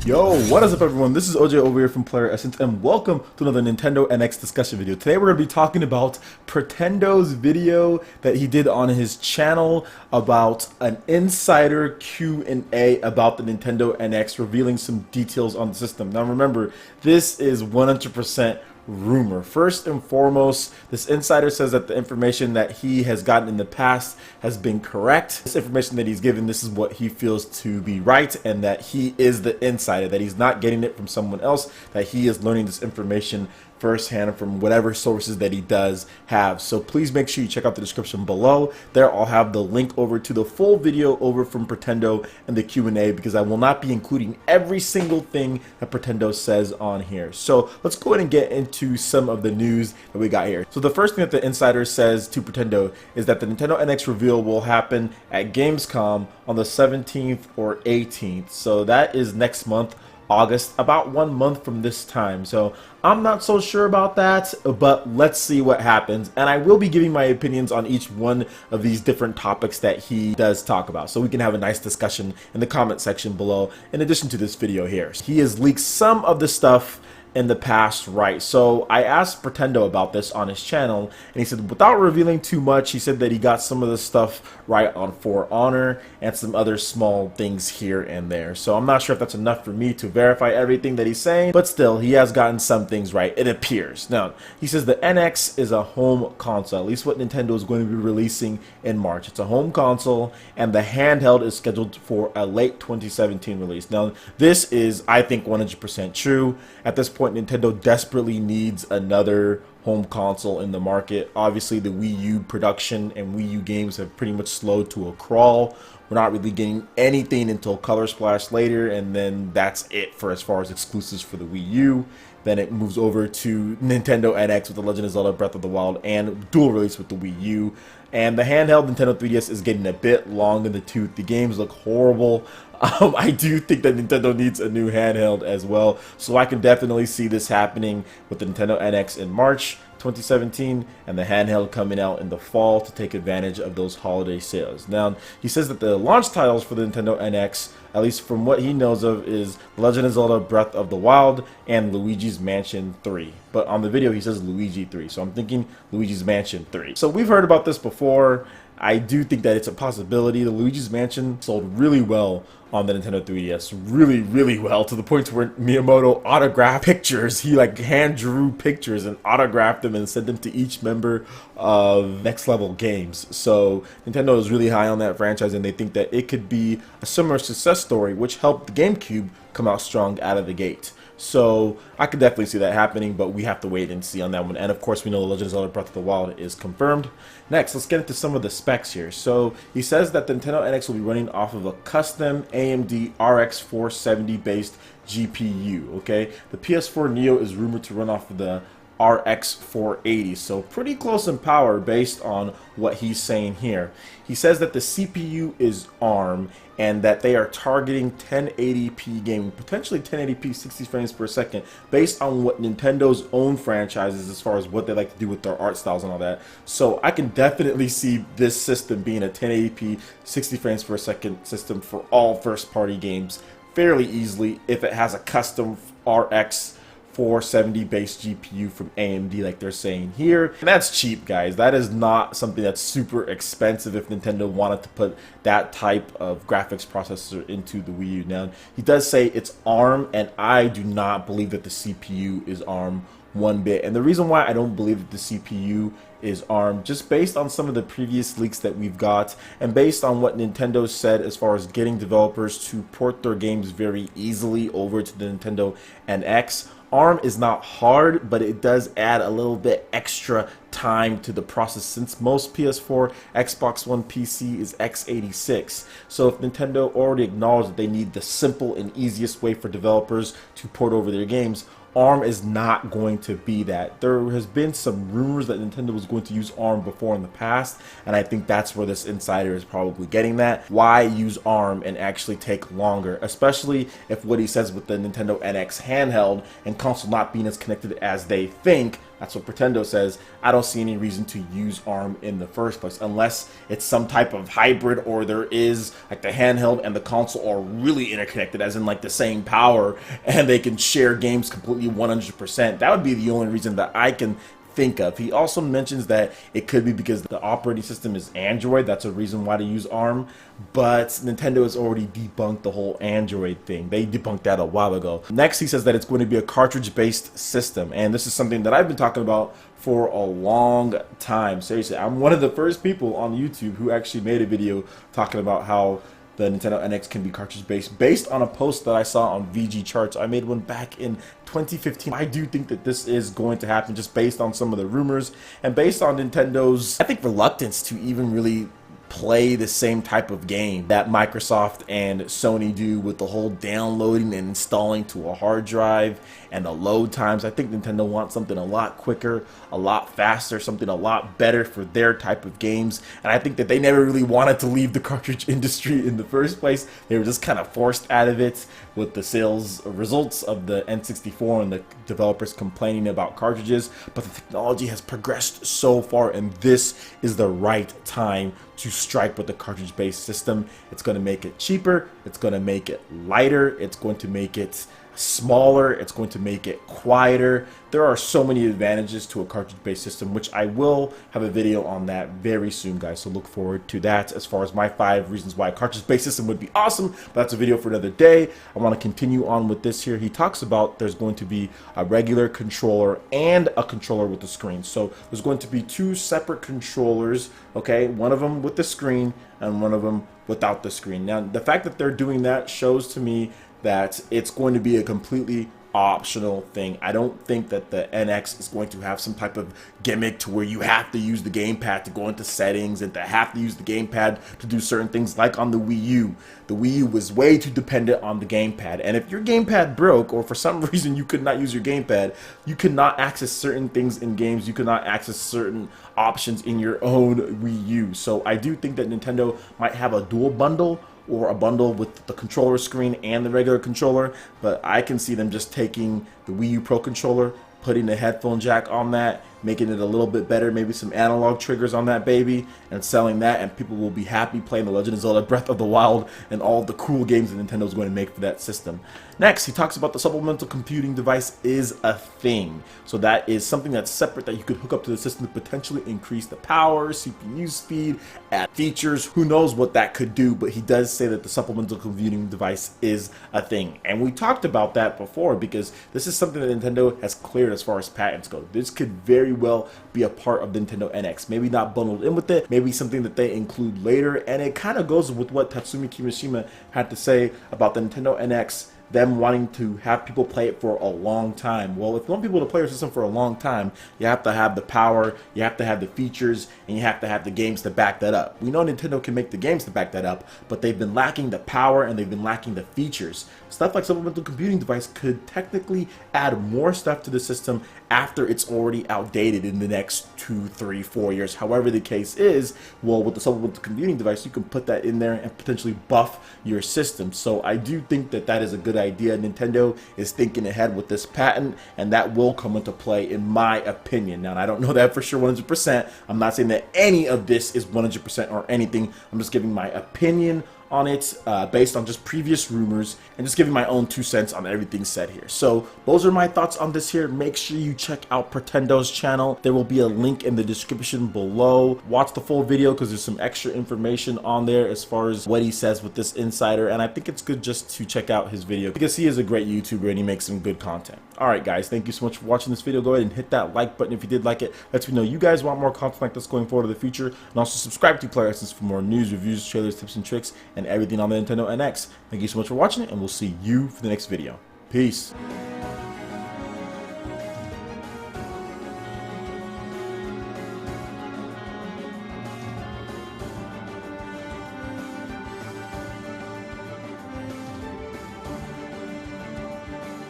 Yo, what is up everyone? This is OJ over here from PlayerEssence and welcome to another Nintendo NX discussion video. Today we're going to be talking about Pretendo's video that he did on his channel about an insider Q&A about the Nintendo NX, revealing some details on the system. Now remember, this is 100% rumor. First and foremost, this insider says that the information that he has gotten in the past has been correct. This information that he's given, this is what he feels to be right, and that he is the insider, that he's not getting it from someone else, that he is learning this information firsthand from whatever sources that he does have. So please make sure you check out the description below. There I'll have the link over to the full video over from Pretendo and the Q&A, because I will not be including every single thing that Pretendo says on here. So let's go ahead and get into some of the news that we got here. So the first thing that the insider says to Pretendo is that the Nintendo NX reveal will happen at Gamescom on the 17th or 18th. So that is next month, August, about 1 month from this time. So I'm not so sure about that, but let's see what happens. And I will be giving my opinions on each one of these different topics that he does talk about, so we can have a nice discussion in the comment section below in addition to this video here. He has leaked some of the stuff in the past, right? So I asked Pretendo about this on his channel, and he said without revealing too much, he said that he got some of the stuff right on For Honor and some other small things here and there. So I'm not sure if that's enough for me to verify everything that he's saying, but still, he has gotten some things right, it appears. Now, he says the NX is a home console, at least what Nintendo is going to be releasing in March. It's a home console, and the handheld is scheduled for a late 2017 release. Now, this is, I think, 100% true. At this point, Nintendo desperately needs another home console in the market. Obviously, the Wii U production and Wii U games have pretty much slowed to a crawl. We're not really getting anything until Color Splash later, and then that's it for as far as exclusives for the Wii U. Then it moves over to Nintendo NX with The Legend of Zelda Breath of the Wild and dual release with the Wii U. And the handheld Nintendo 3DS is getting a bit long in the tooth. The games look horrible. I do think that Nintendo needs a new handheld as well. So I can definitely see this happening with the Nintendo NX in March 2017 and the handheld coming out in the fall to take advantage of those holiday sales. Now, he says that the launch titles for the Nintendo NX, at least from what he knows of, is Legend of Zelda Breath of the Wild and Luigi's Mansion 3. But on the video he says Luigi 3, so I'm thinking Luigi's Mansion 3. So we've heard about this before. I do think that it's a possibility. The Luigi's Mansion sold really well on the Nintendo 3DS, really well, to the point where Miyamoto autographed pictures. He like hand drew pictures and autographed them and sent them to each member of Next Level Games. So Nintendo is really high on that franchise, and they think that it could be a similar success story, which helped the GameCube come out strong out of the gate. So I could definitely see that happening, but we have to wait and see on that one. And of course, we know The Legend of Zelda Breath of the Wild is confirmed. Next, let's get into some of the specs here. So he says that the Nintendo NX will be running off of a custom AMD RX 470 based GPU. Okay, the PS4 Neo is rumored to run off of the RX 480, so pretty close in power based on what he's saying here. He says that the CPU is ARM and that they are targeting 1080p gaming, potentially 1080p 60 frames per second, based on what Nintendo's own franchises as far as what they like to do with their art styles and all that. So I can definitely see this system being a 1080p 60 frames per second system for all first party games fairly easily if it has a custom RX 470 based GPU from AMD like they're saying here. And that's cheap, guys. That is not something that's super expensive if Nintendo wanted to put that type of graphics processor into the Wii U. Now, he does say it's ARM, and I do not believe that the CPU is ARM one bit. And the reason why I don't believe that the CPU is ARM, just based on some of the previous leaks that we've got and based on what Nintendo said as far as getting developers to port their games very easily over to the Nintendo NX. ARM is not hard, but it does add a little bit extra time to the process since most PS4, Xbox One PC is x86. So if Nintendo already acknowledged that they need the simple and easiest way for developers to port over their games, ARM is not going to be that. There has been some rumors that Nintendo was going to use ARM before in the past, and I think that's where this insider is probably getting that. Why use ARM and actually take longer, especially if what he says with the Nintendo NX handheld and console not being as connected as they think That's what Pretendo says. I don't see any reason to use ARM in the first place unless it's some type of hybrid, or there is like the handheld and the console are really interconnected, as in like the same power, and they can share games completely 100%. That would be the only reason that I can think of. He also mentions that it could be because the operating system is Android. That's a reason why to use ARM. But Nintendo has already debunked the whole Android thing. They debunked that a while ago. Next, he says that it's going to be a cartridge-based system. And this is something that I've been talking about for a long time. Seriously, I'm one of the first people on YouTube who actually made a video talking about how the Nintendo NX can be cartridge-based, based on a post that I saw on VG Charts. I made one back in 2015. I do think that this is going to happen just based on some of the rumors and based on Nintendo's, I think, reluctance to even really play the same type of game that Microsoft and Sony do with the whole downloading and installing to a hard drive and the load times. I think Nintendo wants something a lot quicker, a lot faster, something a lot better for their type of games. And I think that they never really wanted to leave the cartridge industry in the first place. They were just kind of forced out of it with the sales results of the N64 and the developers complaining about cartridges. But the technology has progressed so far, and this is the right time to strike with the cartridge-based system. It's going to make it cheaper, it's going to make it lighter, it's going to make it smaller, it's going to make it quieter. There are so many advantages to a cartridge-based system, which I will have a video on that very soon, guys, so look forward to that as far as my 5 reasons why a cartridge-based system would be awesome. But that's a video for another day. I want to continue on with this here. He talks about there's going to be a regular controller and a controller with the screen. So there's going to be 2 separate controllers, okay, one of them with the screen and one of them without the screen. Now, the fact that they're doing that shows to me that it's going to be a completely optional thing. I don't think that the NX is going to have some type of gimmick to where you have to use the gamepad to go into settings and to have to use the gamepad to do certain things like on the Wii U. The Wii U was way too dependent on the gamepad, and if your gamepad broke or for some reason you could not use your gamepad, you could not access certain things in games, you could not access certain options in your own Wii U. So I do think that Nintendo might have a dual bundle, or a bundle with the controller screen and the regular controller, but I can see them just taking the Wii U Pro controller, putting the headphone jack on that, making it a little bit better, maybe some analog triggers on that baby, and selling that, and people will be happy playing The Legend of Zelda Breath of the Wild and all the cool games that Nintendo's going to make for that system. Next, he talks about the supplemental computing device is a thing. So that is something that's separate that you could hook up to the system to potentially increase the power, CPU speed, add features. Who knows what that could do, but he does say that the supplemental computing device is a thing. And we talked about that before because this is something that Nintendo has cleared as far as patents go. This could very well be a part of the Nintendo NX. Maybe not bundled in with it, maybe something that they include later. And it kind of goes with what Tatsumi Kimishima had to say about the Nintendo NX, them wanting to have people play it for a long time. Well, if you want people to play your system for a long time, you have to have the power, you have to have the features, and you have to have the games to back that up. We know Nintendo can make the games to back that up, but they've been lacking the power and they've been lacking the features. Stuff like supplemental computing device could technically add more stuff to the system after it's already outdated in the next 2, 3, 4 years. However the case is, well, with the supplemental computing device, you can put that in there and potentially buff your system. So I do think that that is a good idea. Nintendo is thinking ahead with this patent, and that will come into play in my opinion. Now, I don't know that for sure 100%. I'm not saying that any of this is 100% or anything. I'm just giving my opinion on it based on just previous rumors and just giving my own 2 cents on everything said here. So those are my thoughts on this here. Make sure you check out Pretendo's channel. There will be a link in the description below. Watch the full video because there's some extra information on there as far as what he says with this insider, and I think it's good just to check out his video because he is a great YouTuber and he makes some good content. Alright guys, thank you so much for watching this video. Go ahead and hit that like button if you did like it. Lets me know you guys want more content like this going forward in the future, and also subscribe to PlayerEssence for more news, reviews, trailers, tips and tricks, and everything on the Nintendo NX. Thank you so much for watching it, and we'll see you for the next video. Peace.